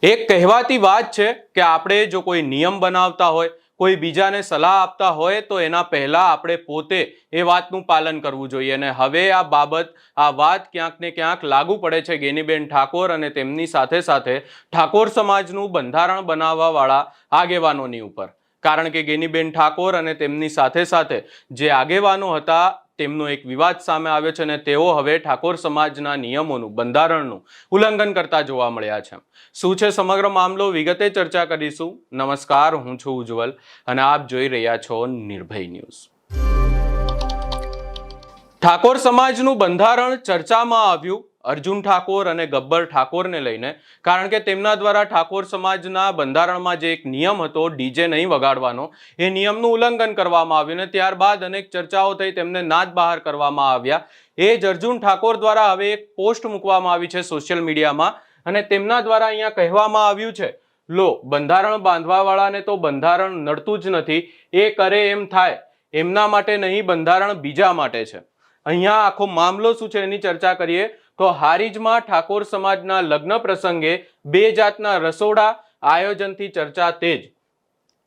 એક કહેવાતી વાત છે કે આપણે જો કોઈ નિયમ બનાવતા હોય, કોઈ બીજાને સલાહ આપતા હોય તો એના પહેલા આપણે પોતે એ વાતનું પાલન કરવું જોઈએ। અને હવે આ વાત ક્યાંક ને ક્યાંક લાગુ પડે છે ગેનીબેન ઠાકોર અને તેમની સાથે સાથે ઠાકોર સમાજનું બંધારણ બનાવવાવાળા આગેવાનોની ઉપર। કારણ કે ગેનીબેન ઠાકોર અને તેમની સાથે સાથે જે આગેવાનો હતા તેમનો એક વિવાદ સામે આવ્યો છે અને તેઓ હવે ઠાકોર સમાજના નિયમોનું, બંધારણનું ઉલ્લંઘન કરતા જોવા મળ્યા છે। શું છે સમગ્ર મામલો, વિગતે ચર્ચા કરીશું। નમસ્કાર, હું છું ઉજ્જવલ અને આપ જોઈ રહ્યા છો નિર્ભય ન્યૂઝ। ઠાકોર સમાજનું બંધારણ ચર્ચામાં આવ્યું અર્જુન ઠાકોર અને ગબ્બર ઠાકોરને લઈને, કારણ કે તેમના દ્વારા ઠાકોર સમાજના બંધારણમાં જે એક નિયમ હતો ડીજે નહીં વગાડવાનો, એ નિયમનું ઉલ્લંઘન કરવામાં આવ્યું અને ત્યારબાદ અનેક ચર્ચાઓ થઈ, તેમને નાદ બહાર કરવામાં આવ્યા। એ જ અર્જુન ઠાકોર દ્વારા હવે એક પોસ્ટ મૂકવામાં આવી છે સોશિયલ મીડિયામાં અને તેમના દ્વારા અહીંયા કહેવામાં આવ્યું છે, લો, બંધારણ બાંધવાવાળાને તો બંધારણ નડતું જ નથી, એ કરે એમ થાય, એમના માટે નહીં, બંધારણ બીજા માટે છે। અહીંયા આખો મામલો શું છે એની ચર્ચા કરીએ તો હારીજમાં ઠાકોર સમાજના લગ્ન પ્રસંગે 2 જાતના રસોડા આયોજનથી ચર્ચા તેજ।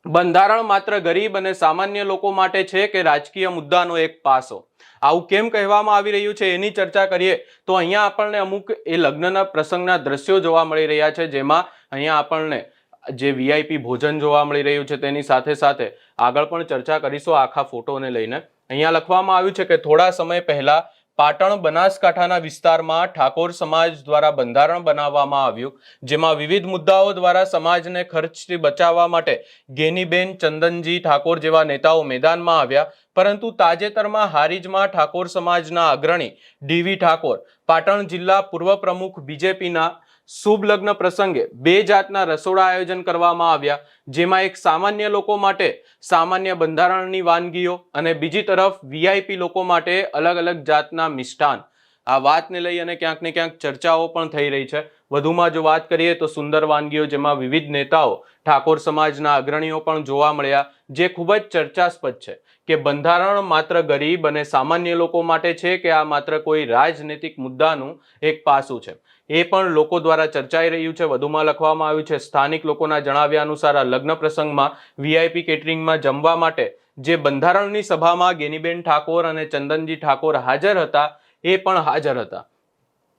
બંધારણ માત્ર ગરીબ અને સામાન્ય લોકો માટે છે કે રાજકીય મુદ્દાનો એક પાસો? આવું કેમ કહેવામાં આવી રહ્યું છે એની ચર્ચા કરીએ તો અહીંયા આપણને અમુક એ લગ્નના પ્રસંગના દ્રશ્યો જોવા મળી રહ્યા છે, જેમાં અહીંયા આપણને જે વીઆઈપી ભોજન જોવા મળી રહ્યું છે તેની સાથે સાથે આગળ પણ ચર્ચા કરીશું આખા ફોટોને લઈને। અહીંયા લખવામાં આવ્યું છે કે થોડા સમય પહેલા પાટણ બનાસકાંઠાના વિસ્તારમાં ઠાકોર સમાજ દ્વારા બંધારણ બનાવવામાં આવ્યું, જેમાં વિવિધ મુદ્દાઓ દ્વારા સમાજને ખર્ચથી બચાવવા માટે ગેનીબેન, ચંદનજી ઠાકોર જેવા નેતાઓ મેદાનમાં આવ્યા। પરંતુ તાજેતરમાં હારીજમાં ઠાકોર સમાજના અગ્રણી ડીવી ઠાકોર, પાટણ જિલ્લા પૂર્વ પ્રમુખ બીજેપીના શુભ લગ્ન પ્રસંગે 2 જાતના રસોડા આયોજન કરવામાં આવ્યા, જેમાં એક સામાન્ય લોકો માટે સામાન્ય બંધારણની વાનગીઓ અને બીજી તરફ વીઆઈપી લોકો માટે અલગ અલગ જાતના મિષ્ટાન। આ વાતને લઈ અને ક્યાંક ને ક્યાંક ચર્ચાઓ પણ થઈ રહી છે। વધુમાં જો વાત કરીએ તો સુંદર વાનગીઓ, જેમાં વિવિધ નેતાઓ, ઠાકોર સમાજના અગ્રણીઓ પણ જોવા મળ્યા, જે ખૂબ જ ચર્ચાસ્પદ છે કે બંધારણ માત્ર ગરીબ અને સામાન્ય લોકો માટે છે કે આ માત્ર કોઈ રાજનૈતિક મુદ્દાનું એક પાસું છે, એ પણ લોકો દ્વારા ચર્ચાઈ રહ્યું છે। વધુમાં લખવામાં આવ્યું છે, સ્થાનિક લોકોના જણાવ્યા અનુસાર આ લગ્ન પ્રસંગમાં વીઆઈપી કેટરિંગમાં જમવા માટે જે બંધારણની સભામાં ગેનીબેન ઠાકોર અને ચંદનજી ઠાકોર હાજર હતા એ પણ હાજર હતા।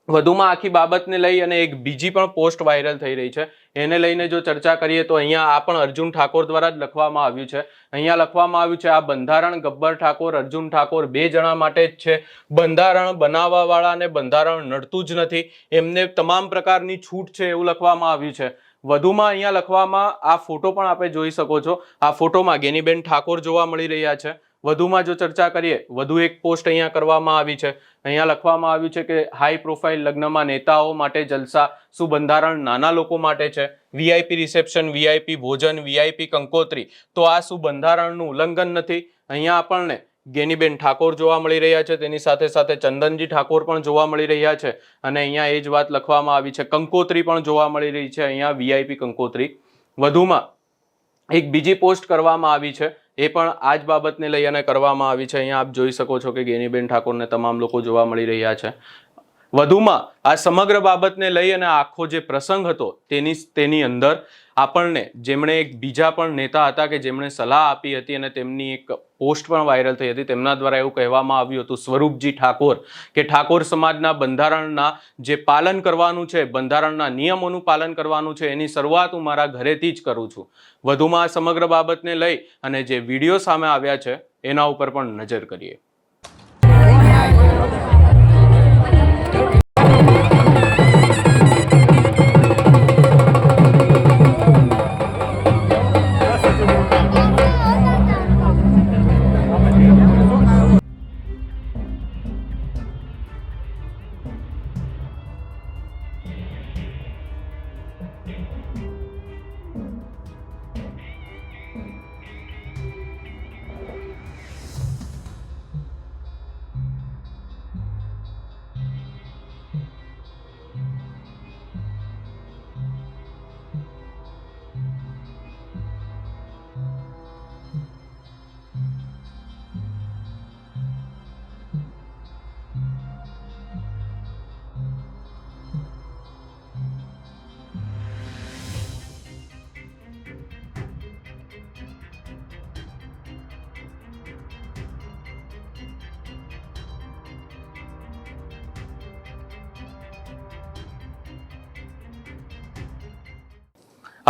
વધુમાં આખી બાબતને લઈ અને એક બીજી પણ પોસ્ટ વાયરલ થઈ રહી છે, એને લઈને જો ચર્ચા કરીએ તો અહીંયા આ પણ અર્જુન ઠાકોર દ્વારા જ લખવામાં આવ્યું છે। અહીંયા લખવામાં આવ્યું છે, આ બંધારણ ગબ્બર ઠાકોર, અર્જુન ઠાકોર 2 જણા માટે જ છે, બંધારણ બનાવવાવાળાને બંધારણ નડતું જ નથી, એમને તમામ પ્રકારની છૂટ છે એવું લખવામાં આવ્યું છે। વધુમાં અહીંયા લખવામાં, આ ફોટો પણ આપણે જોઈ શકો છો, આ ફોટોમાં ગેનીબેન ઠાકોર જોવા મળી રહ્યા છે। વધુમાં જો ચર્ચા કરીએ, વધુ એક પોસ્ટ અહીંયા કરવામાં આવી છે, અહીંયા લખવામાં આવ્યું છે કે હાઈ પ્રોફાઇલ લગ્નમાં નેતાઓ માટે જલસા, શું બંધારણ નાના લોકો માટે છે? વીઆઈપી રિસેપ્શન, વીઆઈપી ભોજન, વીઆઈપી કંકોત્રી, તો આ શું બંધારણનું ઉલ્લંઘન નથી? અહીંયા આપણને ગેનીબેન ઠાકોર જોવા મળી રહ્યા છે, તેની સાથે સાથે ચંદનજી ઠાકોર પણ જોવા મળી રહ્યા છે અને અહીંયા એ જ વાત લખવામાં આવી છે, કંકોત્રી પણ જોવા મળી રહી છે, અહીંયા વીઆઈપી કંકોત્રી। વધુમાં એક બીજી પોસ્ટ કરવામાં આવી છે, એ પણ આ જ બાબતને લઈ અને કરવામાં આવી છે। અહીંયા આપ જોઈ શકો છો કે ગેનીબેન ઠાકોરને તમામ લોકો જોવા મળી રહ્યા છે। વધુમાં આ સમગ્ર બાબતને લઈ અને આખો જે પ્રસંગ હતો તેની અંદર આપણને જેમણે એક બીજા પણ નેતા હતા કે જેમણે સલાહ આપી હતી અને તેમની એક પોસ્ટ પણ વાયરલ થઈ હતી, તેમના દ્વારા એવું કહેવામાં આવ્યું હતું, સ્વરૂપજી ઠાકોર, કે ઠાકોર સમાજના બંધારણના જે પાલન કરવાનું છે, બંધારણના નિયમોનું પાલન કરવાનું છે, એની શરૂઆત હું મારા ઘરેથી જ કરું છું। વધુમાં આ સમગ્ર બાબતને લઈ અને જે વિડીયો સામે આવ્યા છે એના ઉપર પણ નજર કરીએ।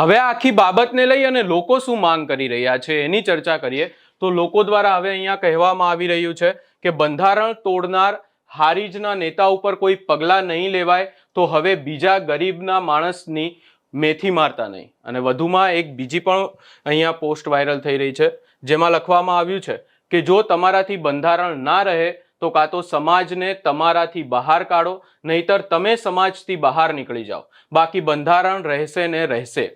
હવે આખી બાબતને લઈ અને લોકો શું માંગ કરી રહ્યા છે એની ચર્ચા કરીએ તો લોકો દ્વારા હવે અહીંયા કહેવામાં આવી રહ્યું છે કે બંધારણ તોડનાર હારીજના નેતા ઉપર કોઈ પગલાં નહીં લેવાય તો હવે બીજા ગરીબના માણસની મેથી મારતા નહીં. અને વધુમાં એક બીજી પણ અહીંયા પોસ્ટ વાયરલ થઈ રહી છે જેમાં લખવામાં આવ્યું છે કે જો તમારાથી બંધારણ ના રહે તો કાં તો સમાજને તમારાથી બહાર કાઢો, નહીતર તમે સમાજથી બહાર નીકળી જાઓ, બાકી બંધારણ રહેશે ને રહેશે.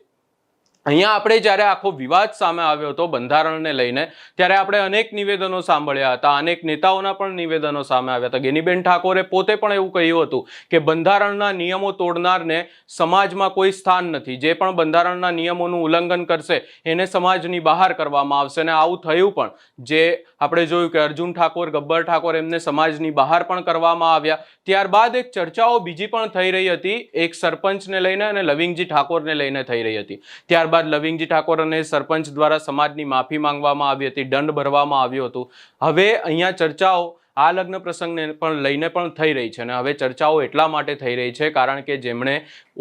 અહીંયા આપણે જ્યારે આખો વિવાદ સામે આવ્યો હતો બંધારણને લઈને ત્યારે આપણે અનેક નિવેદનો સાંભળ્યા હતા, અનેક નેતાઓના પણ નિવેદનો સામે આવ્યા હતા. ગેનીબેન ઠાકોરે પોતે પણ એવું કહ્યું હતું કે બંધારણના નિયમો તોડનારને સમાજમાં કોઈ સ્થાન નથી, જે પણ બંધારણના નિયમોનું ઉલ્લંઘન કરશે એને સમાજની બહાર કરવામાં આવશે. અને આવું થયું પણ, જે આપણે જોયું કે અર્જુન ઠાકોર, ગબ્બર ઠાકોર એમને સમાજની બહાર પણ કરવામાં આવ્યા. ત્યારબાદ એક ચર્ચાઓ બીજી પણ થઈ રહી હતી, એક સરપંચને લઈને અને લવિંગજી ઠાકોરને લઈને થઈ રહી હતી. ત્યારબાદ લવિંગજી ઠાકોર અને સરપંચ દ્વારા સમાજની માફી માંગવામાં આવી હતી, દંડ ભરવામાં આવ્યું હતું. હવે અહીંયા ચર્ચાઓ આ લગ્ન પ્રસંગને પણ લઈને પણ થઈ રહી છે. અને હવે ચર્ચાઓ એટલા માટે થઈ રહી છે કારણ કે જેમણે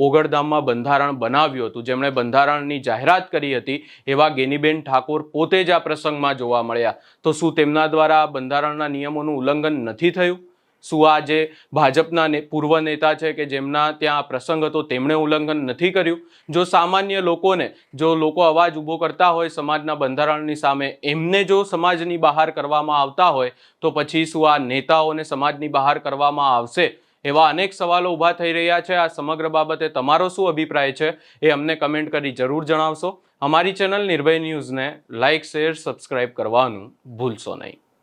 ઓગળધામમાં બંધારણ બનાવ્યું હતું, જેમણે બંધારણની જાહેરાત કરી હતી, એવા ગેનીબેન ઠાકોર પોતે જ આ પ્રસંગમાં જોવા મળ્યા. તો શું તેમના દ્વારા બંધારણના નિયમોનું ઉલ્લંઘન નથી થયું? શું આ જે ભાજપના પૂર્વ નેતા છે કે જેમના ત્યાં પ્રસંગ હતો તેમણે ઉલ્લંઘન નથી કર્યું? જો સામાન્ય લોકોને, જો લોકો અવાજ ઊભો કરતા હોય સમાજના બંધારણની સામે, એમને જો સમાજની બહાર કરવામાં આવતા હોય તો પછી શું આ નેતાઓને સમાજની બહાર કરવામાં આવશે? એવા અનેક સવાલો ઊભા થઈ રહ્યા છે. આ સમગ્ર બાબતે તમારો શું અભિપ્રાય છે એ અમને કમેન્ટ કરી જરૂર જણાવશો. અમારી ચેનલ નિર્ભય ન્યૂઝને લાઇક, શેર, સબસ્ક્રાઇબ કરવાનું ભૂલશો નહીં.